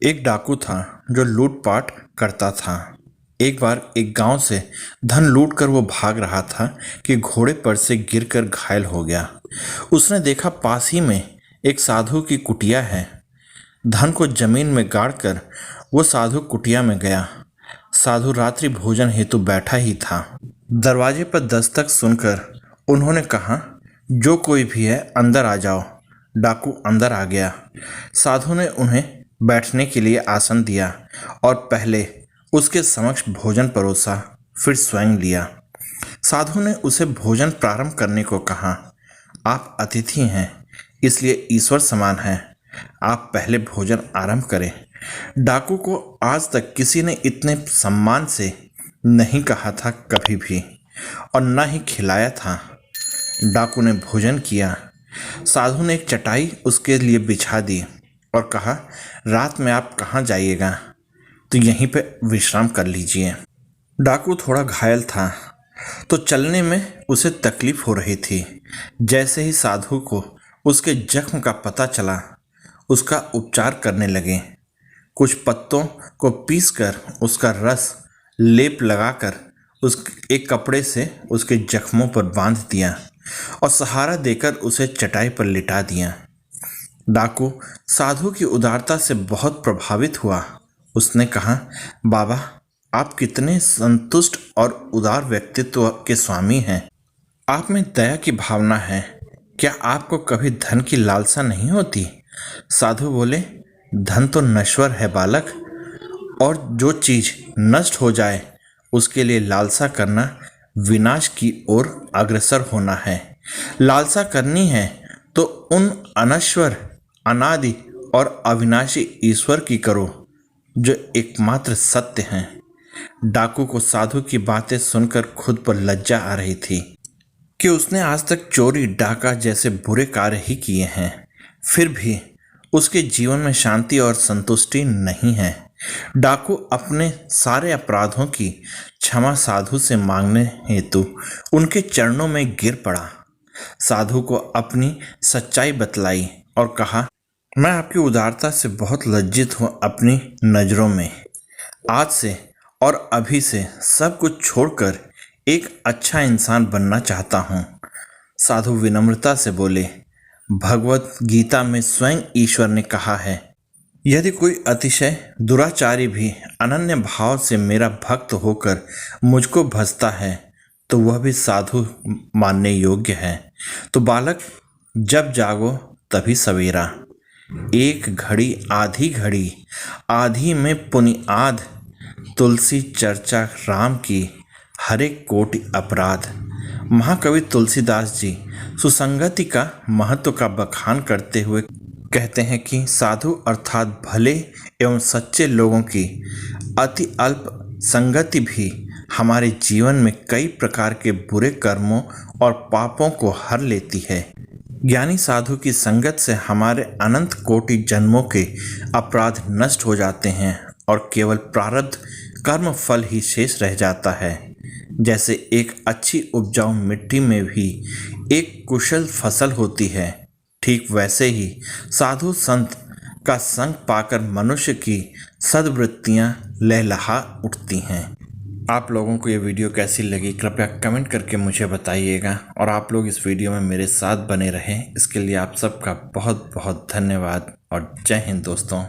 एक डाकू था जो लूटपाट करता था। एक बार एक गांव से धन लूटकर वो भाग रहा था कि घोड़े पर से गिरकर घायल हो गया। उसने देखा पास ही में एक साधु की कुटिया है। धन को जमीन में गाड़कर वो साधु कुटिया में गया। साधु रात्रि भोजन हेतु बैठा ही था। दरवाजे पर दस्तक सुनकर उन्होंने कहा, जो कोई भी है अंदर आ जाओ। डाकू अंदर आ गया। साधु ने उन्हें बैठने के लिए आसन दिया और पहले उसके समक्ष भोजन परोसा, फिर स्वयं लिया। साधु ने उसे भोजन प्रारंभ करने को कहा। आप अतिथि हैं, इसलिए ईश्वर समान हैं। आप पहले भोजन आरंभ करें। डाकू को आज तक किसी ने इतने सम्मान से नहीं कहा था कभी भी, और न ही खिलाया था। डाकू ने भोजन किया। साधु ने एक चटाई उसके लिए बिछा दी और कहा, रात में आप कहाँ जाइएगा, तो यहीं पे विश्राम कर लीजिए। डाकू थोड़ा घायल था तो चलने में उसे तकलीफ हो रही थी। जैसे ही साधु को उसके जख्म का पता चला, उसका उपचार करने लगे। कुछ पत्तों को पीसकर उसका रस लेप लगाकर उस एक कपड़े से उसके जख्मों पर बांध दिया और सहारा देकर उसे चटाई पर लिटा दिया। डाकू साधु की उदारता से बहुत प्रभावित हुआ। उसने कहा, बाबा, आप कितने संतुष्ट और उदार व्यक्तित्व के स्वामी हैं। आप में दया की भावना है। क्या आपको कभी धन की लालसा नहीं होती? साधु बोले, धन तो नश्वर है बालक, और जो चीज नष्ट हो जाए उसके लिए लालसा करना विनाश की ओर अग्रसर होना है। लालसा करनी है तो उन अनश्वर, अनादि और अविनाशी ईश्वर की करो जो एकमात्र सत्य हैं। डाकू को साधु की बातें सुनकर खुद पर लज्जा आ रही थी कि उसने आज तक चोरी, डाका जैसे बुरे कार्य ही किए हैं, फिर भी उसके जीवन में शांति और संतुष्टि नहीं है। डाकू अपने सारे अपराधों की क्षमा साधु से मांगने हेतु उनके चरणों में गिर पड़ा। साधु को अपनी सच्चाई बतलाई और कहा, मैं आपकी उदारता से बहुत लज्जित हूँ। अपनी नज़रों में आज से और अभी से सब कुछ छोड़कर एक अच्छा इंसान बनना चाहता हूँ। साधु विनम्रता से बोले, भगवत गीता में स्वयं ईश्वर ने कहा है, यदि कोई अतिशय दुराचारी भी अनन्य भाव से मेरा भक्त होकर मुझको भजता है तो वह भी साधु मानने योग्य है। तो बालक, जब जागो तभी सवेरा। एक घड़ी आधी घड़ी, आधी में पुनिआद। तुलसी चर्चा राम की, हरे कोटि अपराध। महाकवि तुलसीदास जी सुसंगति का महत्व का बखान करते हुए कहते हैं कि साधु अर्थात भले एवं सच्चे लोगों की अति अल्प संगति भी हमारे जीवन में कई प्रकार के बुरे कर्मों और पापों को हर लेती है। ज्ञानी साधु की संगत से हमारे अनंत कोटि जन्मों के अपराध नष्ट हो जाते हैं और केवल प्रारब्ध कर्म फल ही शेष रह जाता है। जैसे एक अच्छी उपजाऊ मिट्टी में भी एक कुशल फसल होती है, ठीक वैसे ही साधु संत का संग पाकर मनुष्य की सद्वृत्तियां लहलहा उठती हैं। आप लोगों को ये वीडियो कैसी लगी कृपया कमेंट करके मुझे बताइएगा, और आप लोग इस वीडियो में मेरे साथ बने रहें, इसके लिए आप सबका बहुत बहुत धन्यवाद और जय हिंद दोस्तों।